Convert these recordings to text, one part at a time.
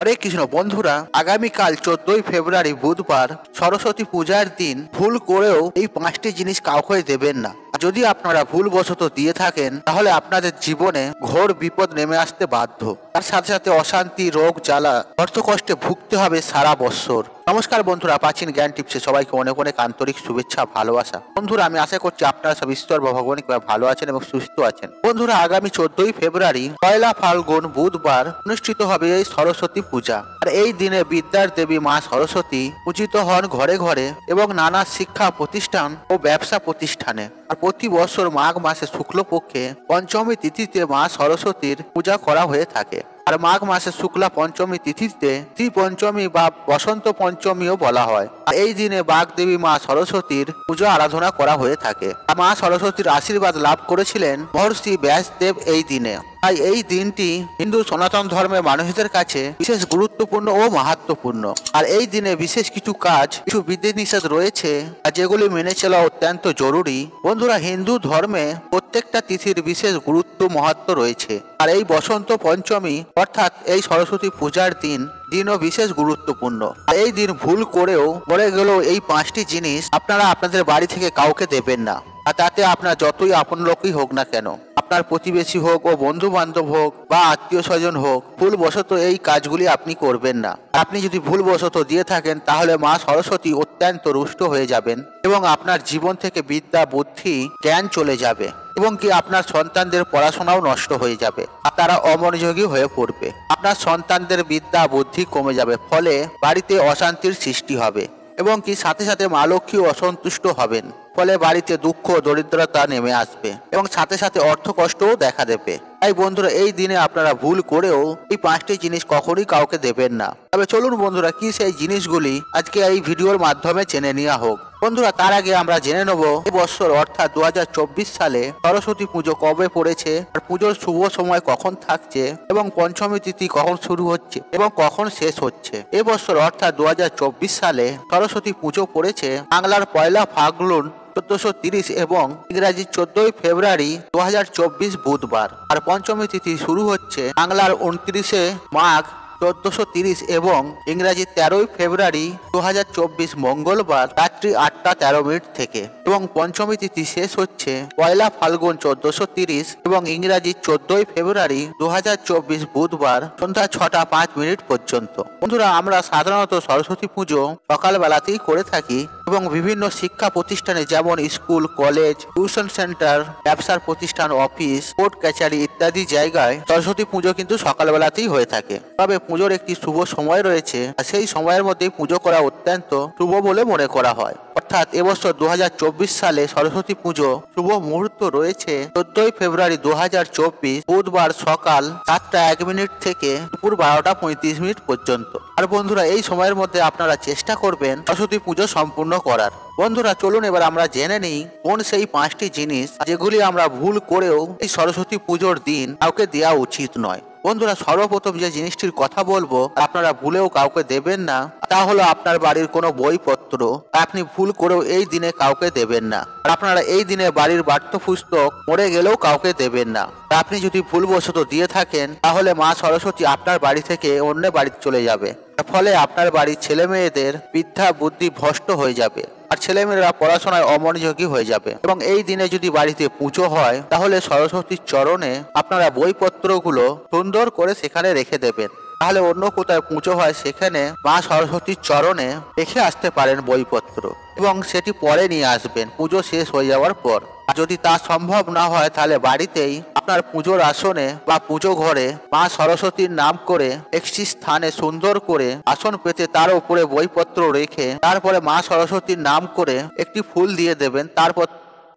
হরে কৃষ্ণ বন্ধুরা, আগামীকাল 14ই ফেব্রুয়ারি বুধবার সরস্বতী পূজার দিন ভুল করেও এই 5টি জিনিস কাউকে দেবেন না। যদি আপনারা ভুলবশত দিয়ে থাকেন তাহলে আপনাদের জীবনে ঘোর বিপদ নেমে আসতে বাধ্য। তার সাথে সাথে অশান্তি, রোগ, জ্বালা, অর্থকষ্টে ভুগতে হবে সারা বৎসর। নমস্কার বন্ধুরা, প্রাচীন জ্ঞান টিপসে সবাইকে অনেক অনেক আন্তরিক শুভেচ্ছা, ভালোবাসা। বন্ধুরা, আমি আশা করছি আপনারা সব ঈশ্বর বা ভগবানিকভাবে ভালো আছেন এবং সুস্থ আছেন। বন্ধুরা, আগামী 14ই ফেব্রুয়ারি পয়লা ফাল্গুন বুধবার অনুষ্ঠিত হবে এই সরস্বতী পূজা। আর এই দিনে বিদ্যার দেবী মা সরস্বতী পূজিত হন ঘরে ঘরে এবং নানা শিক্ষা প্রতিষ্ঠান ও ব্যবসা প্রতিষ্ঠানে। আর প্রতি বছর মাঘ মাসে শুক্লপক্ষে পঞ্চমী তিথিতে মা সরস্বতীর পূজা করা হয়ে থাকে। আর মাঘ মাসে শুক্লা পঞ্চমী তিথিতে শ্রী পঞ্চমী বা বসন্ত পঞ্চমীও বলা হয়। আর এই দিনে বাগদেবী মা সরস্বতীর পূজা আরাধনা করা হয়ে থাকে। মা সরস্বতীর আশীর্বাদ লাভ করেছিলেন মহর্ষি ব্যাসদেব এই দিনে। তাই এই দিনটি হিন্দু সনাতন ধর্মের মানুষদের কাছে বিশেষ গুরুত্বপূর্ণ ও মাহাত্ম্যপূর্ণ। আর এই দিনে বিশেষ কিছু কাজ, কিছু বিধিনিষেধ রয়েছে যেগুলি মেনে চলা অত্যন্ত জরুরি। বন্ধুরা, হিন্দু ধর্মে প্রত্যেকটা তিথির বিশেষ গুরুত্ব মাহাত্ম্য রয়েছে। আর এই বসন্ত পঞ্চমী অর্থাৎ এই সরস্বতী পূজার দিনও বিশেষ গুরুত্বপূর্ণ। এই দিন ভুল করেও মরে গেলেও এই 5টি জিনিস আপনারা আপনাদের বাড়ি থেকে কাউকে দেবেন না। আর তাতে আপনার যতই আপন লোকই হোক না কেন, আপনার প্রতিবেশী হোক ও বন্ধু বান্ধব হোক বা আত্মীয় স্বজন হোক, ভুলবশত এই কাজগুলি আপনি করবেন না। আপনি যদি ভুলবশত দিয়ে থাকেন তাহলে মা সরস্বতী অত্যন্ত রুষ্ট হয়ে যাবেন এবং আপনার জীবন থেকে বিদ্যা, বুদ্ধি, জ্ঞান চলে যাবে এবং কি আপনার সন্তানদের পড়াশোনাও নষ্ট হয়ে যাবে। আর তারা অমনোযোগী হয়ে পড়বে। আপনার সন্তানদের বিদ্যা, বুদ্ধি কমে যাবে, ফলে বাড়িতে অশান্তির সৃষ্টি হবে এবং কি সাথে সাথে মা লক্ষ্মী অসন্তুষ্ট হবেন। ফলে বাড়িতে দুঃখ, দরিদ্রতা নেমে আসবে এবং সাথে সাথে অর্থ কষ্টও দেখা দেবে। তাই বন্ধুরা, এই দিনে আপনারা ভুল করেও এই 5টি জিনিস কখনই কাউকে দেবেন না। তবে চলুন বন্ধুরা, কি সেই জিনিসগুলি আজকে এই ভিডিওর মাধ্যমে জেনে নেওয়া হোক। বন্ধুরা, তার আগে আমরা জেনে নেব এই বছর অর্থাৎ 2024 সালে সরস্বতী পুজো কবে পড়েছে, আর পুজোর শুভ সময় কখন থাকছে এবং পঞ্চমী তিথি কখন শুরু হচ্ছে এবং কখন শেষ হচ্ছে। এই বছর অর্থাৎ 2024 সালে সরস্বতী পুজো পড়েছে বাংলার পয়লা ফাল্গুন 1430 এবং ইংরাজি 14ই ফেব্রুয়ারি 2024 বুধবার। আর পঞ্চমী তিথি শুরু হচ্ছে বাংলার 29শে মাঘ 1430 এবং ইংরাজি 13ই ফেব্রুয়ারি 2024 মঙ্গলবার রাত্রি 8টা 13 মিনিট থেকে এবং পঞ্চমী তিথি শেষ হচ্ছে পয়লা ফাল্গুন 1430 এবং ইংরাজি 14ই ফেব্রুয়ারি 2024 বুধবার সন্ধ্যা 6টা 5 মিনিট পর্যন্ত। বন্ধুরা, আমরা সাধারণত সরস্বতী পুজো সকালবেলাতেই করে থাকি এবং বিভিন্ন শিক্ষা প্রতিষ্ঠানে যেমন স্কুল, কলেজ, টিউশন সেন্টার, ব্যবসার প্রতিষ্ঠান, অফিস, কোর্ট কাছারি ইত্যাদি জায়গায় সরস্বতী পুজো কিন্তু সকালবেলাতেই হয়ে থাকে। তবে পুজোর একটি শুভ সময় রয়েছে, আর সেই সময়ের মধ্যে পুজো করা অত্যন্ত শুভ বলে মনে করা হয়। অর্থাৎ এবছর 2024 সালে সরস্বতী পুজো শুভ মুহূর্ত রয়েছে 14ই ফেব্রুয়ারি 2024 বুধবার সকাল 7টা 1 মিনিট থেকে দুপুর 12টা 35 মিনিট পর্যন্ত। আর বন্ধুরা, এই সময়ের মধ্যে আপনারা চেষ্টা করবেন সরস্বতী পুজো সম্পূর্ণ করার। বন্ধুরা, চলুন এবার আমরা জেনে নিই কোন সেই 5টি জিনিস যেগুলি আমরা ভুল করেও এই সরস্বতী পুজোর দিন কাউকে দেওয়া উচিত নয়। বন্ধুরা, সর্বপ্রথম যে জিনিসটির কথা বলবো আপনারা ভুলেও কাউকে দেবেন না, তা হলো আপনার বাড়ির কোনো বইপত্র আপনি ভুল করেও এই দিনে কাউকে দেবেন না। আপনারা এই দিনে বাড়ির পাঠ্যপুস্তক মরে গেলেও কাউকে দেবেন না। আপনি যদি ভুলবশত দিয়ে থাকেন তাহলে মা সরস্বতী আপনার বাড়ি থেকে অন্য বাড়িতে চলে যাবে। ফলে আপনার বাড়ির ছেলে মেয়েদের বিদ্যা, বুদ্ধি ভ্রষ্ট হয়ে যাবে আর ছেলেমেয়েরা পড়াশোনায় অমনোযোগী হয়ে যাবে। এবং এই দিনে যদি বাড়িতে পুজো হয় তাহলে সরস্বতীর চরণে আপনারা বইপত্রগুলো সুন্দর করে সেখানে রেখে দেবেন। তাহলে অন্য কোথায় পুজো হয় সেখানে মা সরস্বতীর চরণে রেখে আসতে পারেন বইপত্র এবং সেটি পরে নিয়ে আসবেন পুজো শেষ হয়ে যাওয়ার পর। যদি তা সম্ভব না হয় তাহলে বাড়িতেই আপনার পুজোর আসনে বা পুজো ঘরে মা সরস্বতীর নাম করে একটি স্থানে সুন্দর করে আসন পেতে তার উপরে বইপত্র রেখে তারপরে মা সরস্বতীর নাম করে একটি ফুল দিয়ে দেবেন।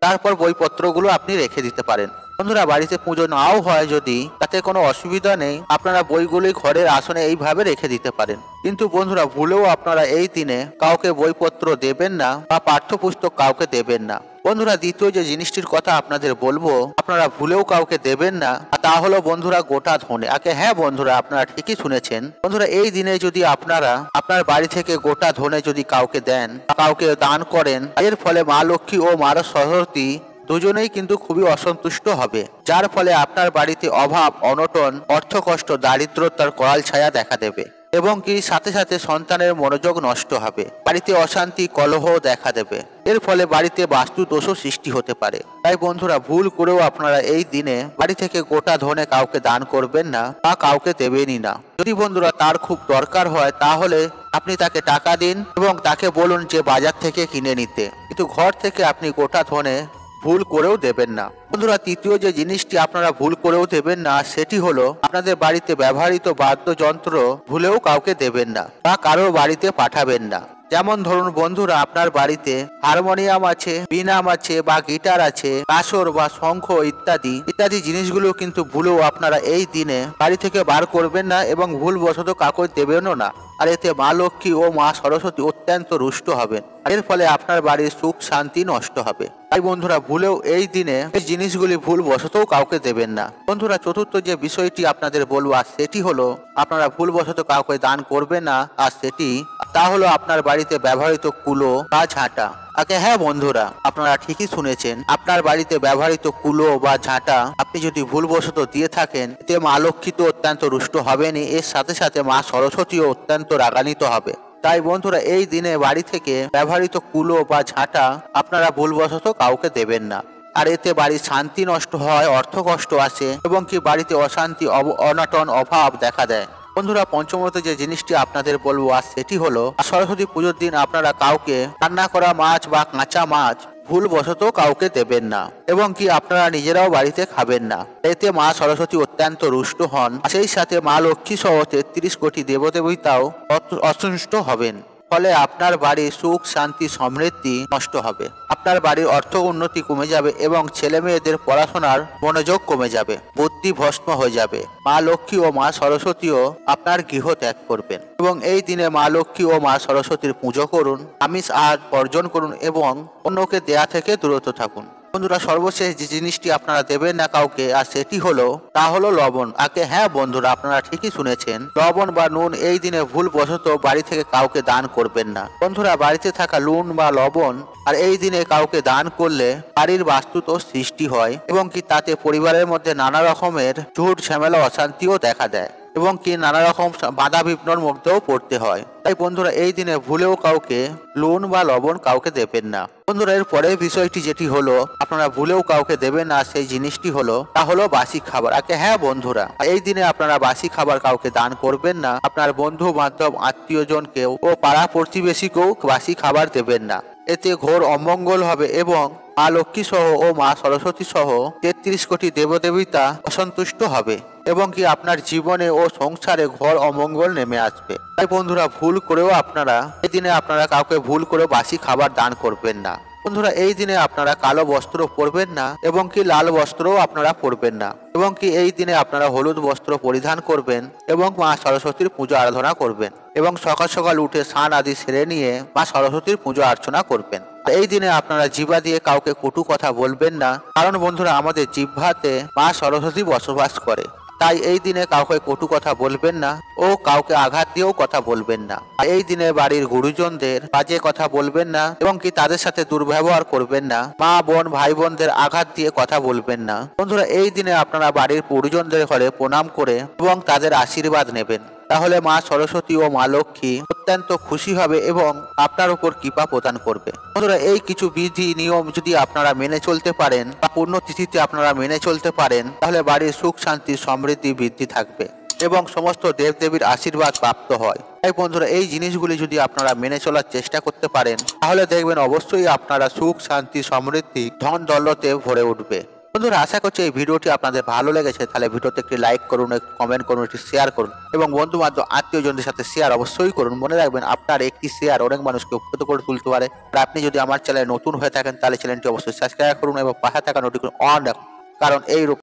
তারপর বইপত্রগুলো আপনি রেখে দিতে পারেন। বন্ধুরা, বাড়িতে পুজো নাও হয় যদি, তাতে কোনো অসুবিধা নেই, আপনারা বইগুলি ঘরের আসনে এইভাবে রেখে দিতে পারেন। কিন্তু বন্ধুরা, ভুলেও আপনারা এই দিনে কাউকে বইপত্র দেবেন না বা পাঠ্যপুস্তক কাউকে দেবেন না। বন্ধুরা, দ্বিতীয় যে জিনিসটির কথা আপনাদের বলবো আপনারা ভুলেও কাউকে দেবেন না, তা হলো বন্ধুরা গোটা ধনে। হ্যাঁ বন্ধুরা, আপনারা ঠিকই শুনেছেন। বন্ধুরা, এই দিনে যদি আপনারা আপনার বাড়ি থেকে গোটা ধনে যদি কাউকে দেন, কাউকে দান করেন, এর ফলে মা লক্ষ্মী ও মা সরস্বতী দুজনেই কিন্তু খুবই অসন্তুষ্ট হবে, যার ফলে আপনার বাড়িতে অভাব, অনটন, অর্থকষ্ট, দারিদ্রতার করাল ছায়া দেখা দেবে। এবং কি সাথে সাথে সন্তানের মনোযোগ নষ্ট হবে, বাড়িতে অশান্তি কলহ দেখা দেবে। এর ফলে বাড়িতে বাস্তু দোষও সৃষ্টি হতে পারে। তাই বন্ধুরা, ভুল করেও আপনারা এই দিনে বাড়ি থেকে গোটা ধনে কাউকে দান করবেন না বা কাউকে দেবেনই না। যদি বন্ধুরা তার খুব দরকার হয় তাহলে আপনি তাকে টাকা দিন এবং তাকে বলুন যে বাজার থেকে কিনে নিতে, কিন্তু ঘর থেকে আপনি গোটা ধনে ভুল করেও দেবেন না। বন্ধুরা, তৃতীয় যে জিনিসটি আপনারা ভুল করেও দেবেন না সেটি হলো আপনাদের বাড়িতে ব্যবহৃত বাদ্যযন্ত্র ভুলেও কাউকে দেবেন না বা কারোর বাড়িতে পাঠাবেন না। যেমন ধরুন বন্ধুরা, আপনার বাড়িতে হারমোনিয়াম আছে, বীণাম আছে বা গিটার আছে, কাসর বা শঙ্খ ইত্যাদি ইত্যাদি জিনিসগুলো কিন্তু ভুলেও আপনারা এই দিনে বাড়ি থেকে বার করবেন না এবং ভুলবশত কাউকে দেবেনও না। আর এতে মা লক্ষ্মী ও মা সরস্বতী অত্যন্ত রুষ্ট হবেন। এর ফলে আপনার বাড়ির সুখ শান্তি নষ্ট হবে। তাই বন্ধুরা, ভুলেও এই দিনে এই জিনিসগুলি ভুলবশতও কাউকে দেবেন না। বন্ধুরা, চতুর্থ যে বিষয়টি আপনাদের বলবো আর সেটি হলো আপনারা ভুলবশত কাউকে দান করবেন না, আর সেটি তা হলো আপনার বাড়িতে ব্যবহৃত কুলো বা ঝাঁটা। হ্যাঁ বন্ধুরা, আপনারা ঠিকই শুনেছেন, আপনার বাড়িতে ব্যবহৃত কুলো বা ঝাঁটা আপনি যদি ভুলবশত দিয়ে থাকেন, এতে মা লক্ষ্মী তো অত্যন্ত রুষ্ট হবেনই, এর সাথে সাথে মা সরস্বতীও অত্যন্ত রাগান্বিত হবে। তাই বন্ধুরা, এই দিনে বাড়ি থেকে ব্যবহৃত কুলো বা ঝাঁটা আপনারা ভুলবশত কাউকে দেবেন না। আর এতে বাড়ির শান্তি নষ্ট হয়, অর্থ কষ্ট আসে এবং কি বাড়িতে অশান্তি অনটন অভাব দেখা দেয়। বন্ধুরা, পঞ্চমত যে জিনিসটি আপনাদের বলবো আর সেটি হলো সরস্বতী পুজোর দিন আপনারা কাউকে রান্না করা মাছ বা কাঁচা মাছ ভুলবশত কাউকে দেবেন না এবং কি আপনারা নিজেরাও বাড়িতে খাবেন না। এতে মা সরস্বতী অত্যন্ত রুষ্ট হন, সেই সাথে মা লক্ষ্মী সহ 33 কোটি দেবদেবতাও অসন্তুষ্ট হবেন। ফলে আপনার বাড়ির সুখ শান্তি সমৃদ্ধি নষ্ট হবে, আপনার বাড়ির অর্থ উন্নতি কমে যাবে এবং ছেলে মেয়েদের পড়াশোনার মনোযোগ কমে যাবে, বুদ্ধি ভস্ম হয়ে যাবে। মা লক্ষ্মী ও মা সরস্বতীও আপনার গৃহ ত্যাগ করবেন। এবং এই দিনে মা লক্ষ্মী ও মা সরস্বতীর পুজো করুন, আমিষ আহার বর্জন করুন এবং অন্যকে দেয়া থেকে দূরত থাকুন। বন্ধুরা, সর্বশেষ যে জিনিসটি আপনারা দেবেন না কাউকে আর সেটি হলো লবণ। হ্যাঁ বন্ধুরা, আপনারা ঠিকই শুনেছেন, লবণ বা নুন এই দিনে ভুলবশত বাড়ি থেকে কাউকে দান করবেন না। বন্ধুরা, বাড়িতে থাকা নুন বা লবণ আর এই দিনে কাউকে দান করলে বাড়ির বাস্তুদোষ সৃষ্টি হয় এবং কি তাতে পরিবারের মধ্যে নানা রকমের ঝুট ঝামেলা অশান্তিও দেখা দেয় এবং কি নানা রকম বাধা বিঘ্নর মধ্যেও পড়তে হয়। তাই বন্ধুরা, এই দিনে ভুলেও কাউকে নুন বা লবণ কাউকে দেবেন না। বন্ধুরা, এর পরের বিষয়টি যেটি হলো আপনারা ভুলেও কাউকে দেবেন না সেই জিনিসটি হলো বাসি খাবার। হ্যাঁ বন্ধুরা, এই দিনে আপনারা বাসি খাবার কাউকে দান করবেন না। আপনার বন্ধু বান্ধব আত্মীয়জনকেও ও পাড়া প্রতিবেশীকেও বাসি খাবার দেবেন না। এতে ঘোর অমঙ্গল হবে এবং মা লক্ষ্মী সহ ও মা সরস্বতী সহ 33 কোটি দেবদেবতা অসন্তুষ্ট হবে এবং কি আপনার জীবনে ও সংসারে ঘোর অমঙ্গল নেমে আসবে। তাই বন্ধুরা, ভুল করেও আপনারা এই দিনে আপনারা কাউকে ভুল করে বাসি খাবার দান করবেন না। বন্ধুরা, এই দিনে আপনারা কালো বস্ত্র পরবেন না এবং কি লাল বস্ত্রও আপনারা পরবেন না এবং কি এই দিনে আপনারা হলুদ বস্ত্র পরিধান করবেন এবং মা সরস্বতীর পুজো আরাধনা করবেন এবং সকাল সকাল উঠে স্নান আদি সেরে নিয়ে মা সরস্বতীর পুজো অর্চনা করবেন। এই দিনে আপনারা জিহ্বা দিয়ে কাউকে কটু কথা বলবেন না, কারণ বন্ধুরা আমাদের জিহ্বাতে মা সরস্বতী বসবাস করে। তাই এই দিনে কাউকে কটু কথা বলবেন না ও কাউকে আঘাত দিয়েও কথা বলবেন না। এই দিনে বাড়ির গুরুজনদের বাজে কথা বলবেন না এবং কি তাদের সাথে দুর্ব্যবহার করবেন না। মা বোন ভাই বোনদের আঘাত দিয়ে কথা বলবেন না। বন্ধুরা, এই দিনে আপনারা বাড়ির গুরুজনদের ঘরে প্রণাম করে এবং তাদের আশীর্বাদ নেবেন, তাহলে মা সরস্বতী ও মা লক্ষ্মী অত্যন্ত খুশি হবে এবং আপনার উপর কৃপা প্রদান করবে। বন্ধুরা, এই কিছু বিধি নিয়ম যদি আপনারা মেনে চলতে পারেন বা পুণ্যতিথিতে আপনারা মেনে চলতে পারেন, তাহলে বাড়ির সুখ শান্তি সমৃদ্ধি বৃদ্ধি থাকবে এবং সমস্ত দেবদেবীর আশীর্বাদ প্রাপ্ত হয়। তাই বন্ধুরা, এই জিনিসগুলি যদি আপনারা মেনে চলার চেষ্টা করতে পারেন, তাহলে দেখবেন অবশ্যই আপনারা সুখ শান্তি সমৃদ্ধি ধন দৌলতে ভরে উঠবে। বন্ধুরা, আশা করছি এই ভিডিওটি আপনাদের ভালো লেগেছে। তাহলে ভিডিওতে একটি লাইক করুন, একটি কমেন্ট করুন, একটি শেয়ার করুন এবং বন্ধু বান্ধব আত্মীয়জনদের সাথে শেয়ার অবশ্যই করুন। মনে রাখবেন, আপনার একটি শেয়ার অনেক মানুষকে উপকৃত করে তুলতে পারে। আর আপনি যদি আমার চ্যানেলে নতুন হয়ে থাকেন তাহলে চ্যানেলটি অবশ্যই সাবস্ক্রাইব করুন এবং পাশে থাকা নোটিফিকেশন অন রাখুন, কারণ এই